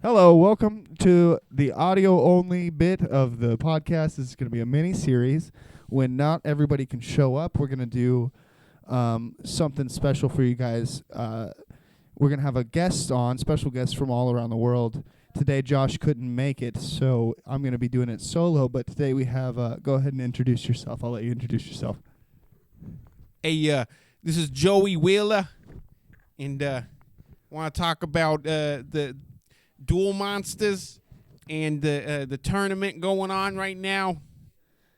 Hello, welcome to the audio-only bit of the podcast. This is going to be a mini-series. When not everybody can show up, we're going to do something special for you guys. We're going to have a guest on, special guests from all around the world. Today, Josh couldn't make it, so I'm going to be doing it solo. But today we have, go ahead and introduce yourself. I'll let you introduce yourself. Hey, this is Joey Wheeler, and want to talk about the Duel Monsters and the tournament going on right now.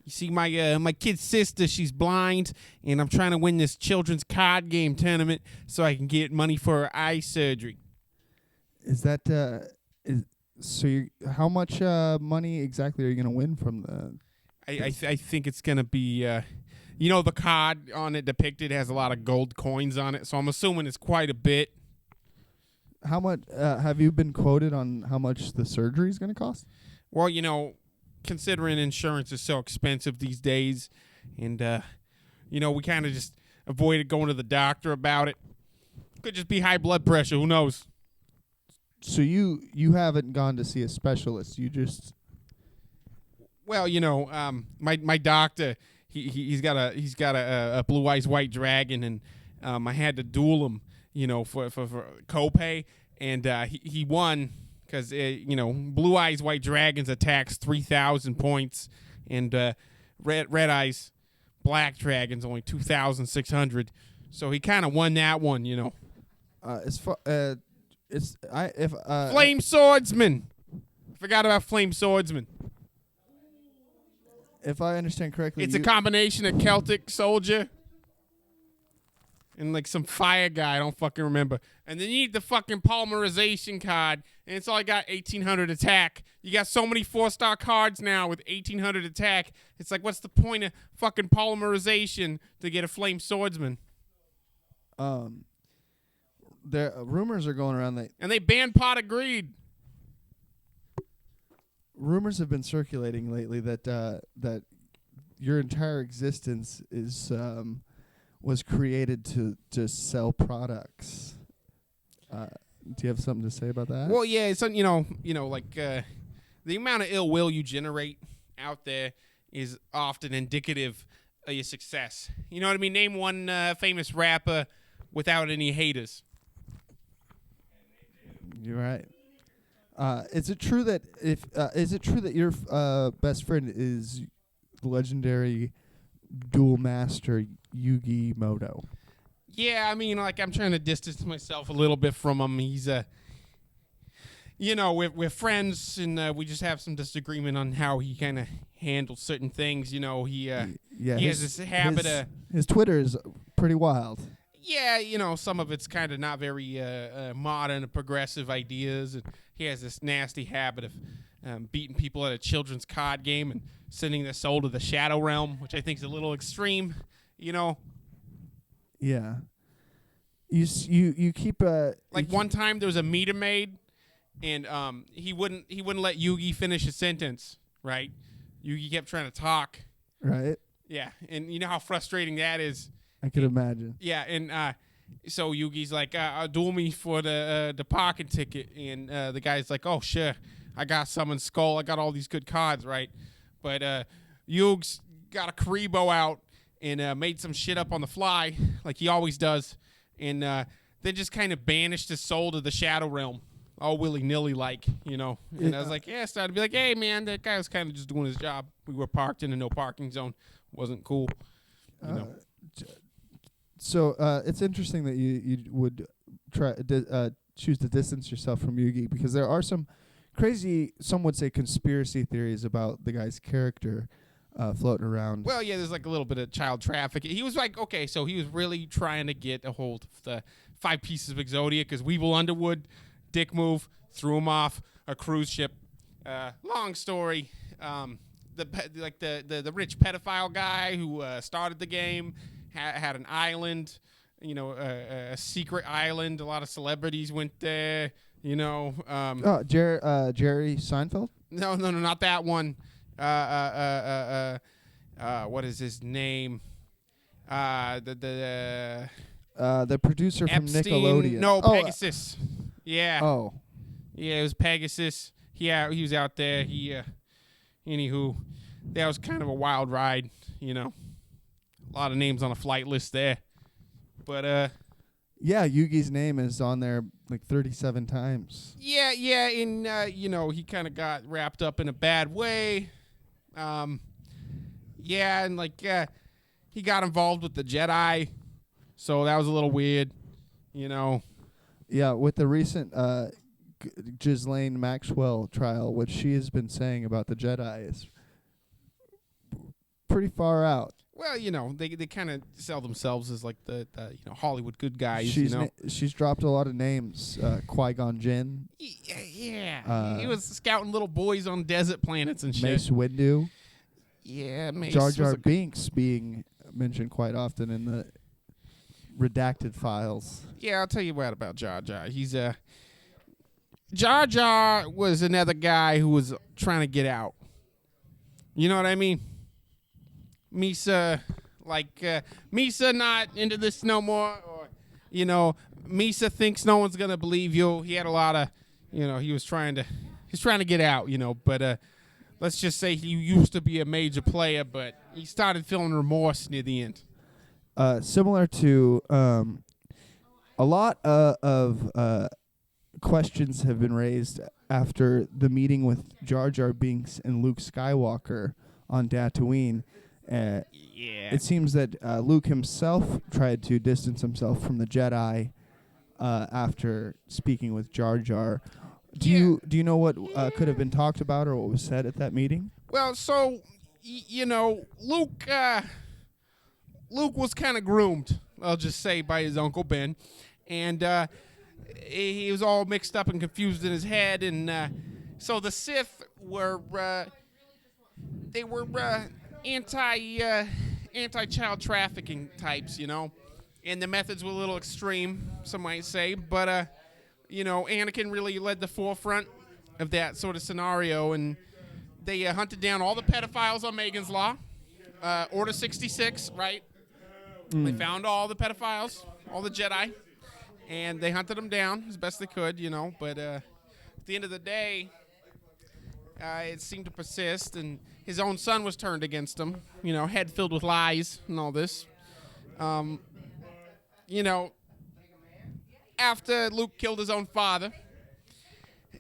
You see, my kid's sister, she's blind, and I'm trying to win this children's card game tournament so I can get money for her eye surgery. Is that how much money exactly are you going to win from the? I think it's gonna be. The card on it depicted has a lot of gold coins on it, so I'm assuming it's quite a bit. How much have you been quoted on how much the surgery is going to cost? Well, considering insurance is so expensive these days, and we kind of just avoided going to the doctor about it. Could just be high blood pressure. Who knows? So you haven't gone to see a specialist. You just. Well, my doctor. He's got a blue eyes white dragon, and I had to duel him, for copay, and he won because blue eyes white dragons attacks 3,000 points, and red eyes black dragons only 2,600, so he kind of won that one, Flame swordsman. Forgot about flame swordsman. If I understand correctly, it's a combination of Celtic soldier and like some fire guy. I don't fucking remember. And then you need the fucking polymerization card, and it's all I got 1,800 attack. You got so many 4-star cards now with 1,800 attack. It's like, what's the point of fucking polymerization to get a flame swordsman? There rumors are going around and they banned Pot of Greed. Rumors have been circulating lately that your entire existence was created to sell products. Do you have something to say about that? Well, yeah, it's the amount of ill will you generate out there is often indicative of your success. You know what I mean? Name one famous rapper without any haters. You're right. Is it true that your best friend is the legendary duel master Yugi Moto? Yeah, I mean, I'm trying to distance myself a little bit from him. He's we're friends, and we just have some disagreement on how he kind of handles certain things. He has this habit his Twitter is pretty wild. Yeah, some of it's kind of not very modern and progressive ideas. And he has this nasty habit of beating people at a children's card game and sending their soul to the Shadow Realm, which I think is a little extreme, Yeah. You keep one time there was a meter maid, and he wouldn't let Yugi finish his sentence, right? Yugi kept trying to talk. Right. Yeah, and you know how frustrating that is. I could imagine. Yeah, and so Yugi's like, duel me for the parking ticket. And the guy's like, oh, sure. I got Summon Skull. I got all these good cards, right? But Yugi's got a Karibo out and made some shit up on the fly, like he always does. And then just kind of banished his soul to the Shadow Realm, all willy-nilly like, And I was like, I started to be like, hey, man, that guy was kind of just doing his job. We were parked in a no parking zone. Wasn't cool, So it's interesting that you would try choose to distance yourself from Yugi, because there are some crazy, some would say, conspiracy theories about the guy's character floating around. Well, yeah, there's like a little bit of child trafficking. He was like, okay, so he was really trying to get a hold of the 5 pieces of Exodia because Weevil Underwood, dick move, threw him off a cruise ship. Long story. The rich pedophile guy who started the game had an island, a secret island. A lot of celebrities went there, Jerry Seinfeld? No, not that one. What is his name? The producer Epstein, from Nickelodeon. No, Pegasus. Yeah. Oh. Yeah, it was Pegasus. He was out there. Anywho, that was kind of a wild ride. A lot of names on a flight list there. But Yeah, Yugi's name is on there like 37 times. yeah, and he kind of got wrapped up in a bad way. Yeah, and he got involved with the Jedi, so that was a little weird. Yeah, with the recent Ghislaine Maxwell trial, what she has been saying about the Jedi is pretty far out. Well, they kind of sell themselves as like the Hollywood good guys. She's dropped a lot of names. Qui-Gon Jinn. Yeah. He was scouting little boys on desert planets and shit. Mace Windu. Yeah, Mace. Jar Jar Binks being mentioned quite often in the redacted files. Yeah, I'll tell you what about Jar Jar. Jar Jar was another guy who was trying to get out. You know what I mean? Misa not into this no more, or Misa thinks no one's gonna believe you. He had a lot of, he was trying to get out, but let's just say he used to be a major player, but he started feeling remorse near the end. Similar to a lot of questions have been raised after the meeting with Jar Jar Binks and Luke Skywalker on Tatooine. It seems that Luke himself tried to distance himself from the Jedi after speaking with Jar Jar. Do you know what could have been talked about or what was said at that meeting? Well, so Luke was kind of groomed, I'll just say, by his Uncle Ben, and he was all mixed up and confused in his head, and so the Sith were anti-child trafficking types, and the methods were a little extreme, some might say, but Anakin really led the forefront of that sort of scenario, and they hunted down all the pedophiles on Megan's Law, Order 66, right? They found all the pedophiles, all the Jedi, and they hunted them down as best they could, but at the end of the day, it seemed to persist, and his own son was turned against him, head filled with lies and all this. After Luke killed his own father,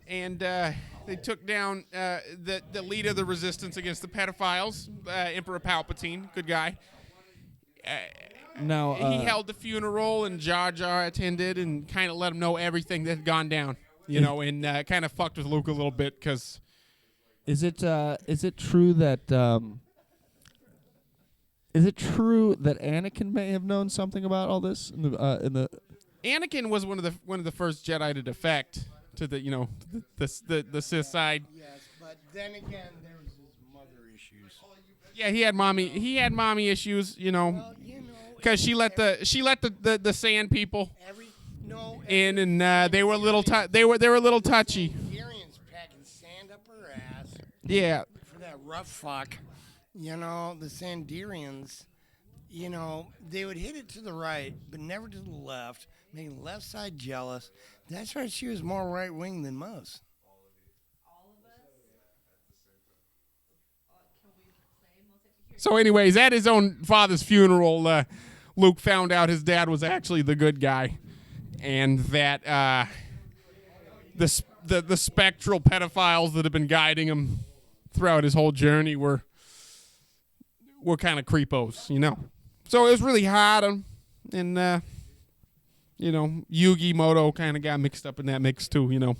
and they took down the leader of the resistance against the pedophiles, Emperor Palpatine, good guy. Now he held the funeral, and Jar Jar attended and kind of let him know everything that had gone down, and kind of fucked with Luke a little bit because. Is it true that Anakin may have known something about all this in the Anakin was one of the first Jedi to defect to the the Sith side. Yes, but then again, there was his mother issues. Yeah, he had mommy issues, because she let the sand people in, and they were a little they were a little touchy. Syrians packing sand up her ass. Yeah. For that rough fuck, the Sanderians, they would hit it to the right, but never to the left, making the left side jealous. That's why she was more right wing than most. So, anyways, at his own father's funeral, Luke found out his dad was actually the good guy, and that the spectral pedophiles that have been guiding him throughout his whole journey were kind of creepos, So it was really hard, and Yugi Moto kind of got mixed up in that mix too,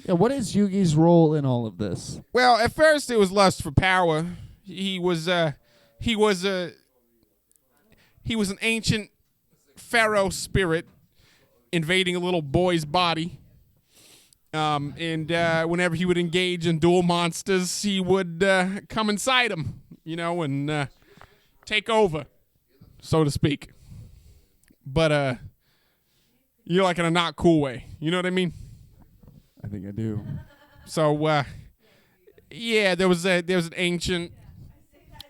Yeah, what is Yugi's role in all of this? Well, at first it was lust for power. He was an ancient pharaoh spirit invading a little boy's body. And whenever he would engage in duel monsters, he would come inside him, and take over, so to speak. But like in a not cool way. You know what I mean? I think I do. So there was an ancient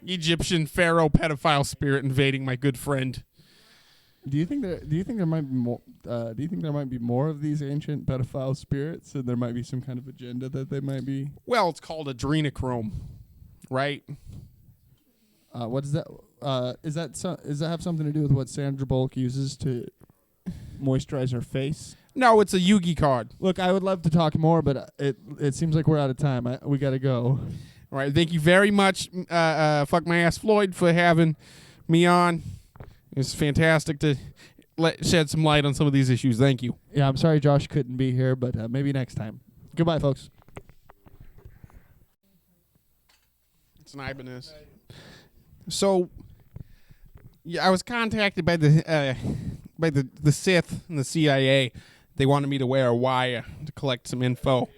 Egyptian pharaoh pedophile spirit invading my good friend. Do you think there might be more? Do you think there might be more of these ancient pedophile spirits, and there might be some kind of agenda that they might be? Well, it's called adrenochrome, right? What is that? Does that have something to do with what Sandra Bullock uses to moisturize her face? No, it's a Yugi card. Look, I would love to talk more, but it seems like we're out of time. We got to go. All right, thank you very much, Fuck My Ass Floyd, for having me on. It's fantastic to shed some light on some of these issues. Thank you. Yeah, I'm sorry Josh couldn't be here, but maybe next time. Goodbye, folks. It's an Ibanez. So, yeah, I was contacted by the Sith and the CIA. They wanted me to wear a wire to collect some info,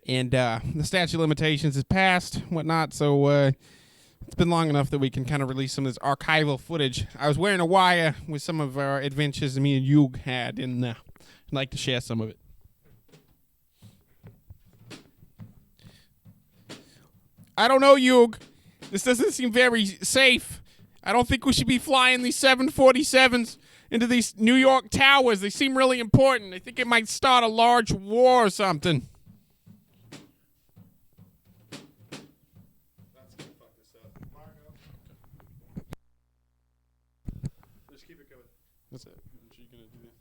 and the statute of limitations is passed, whatnot. So it's been long enough that we can kind of release some of this archival footage. I was wearing a wire with some of our adventures that me and Yug had, and I'd like to share some of it. I don't know, Yug. This doesn't seem very safe. I don't think we should be flying these 747s into these New York towers. They seem really important. I think it might start a large war or something. That's gonna fuck this up. Margo. Just keep it going. That's it. I'm sure you're gonna do that.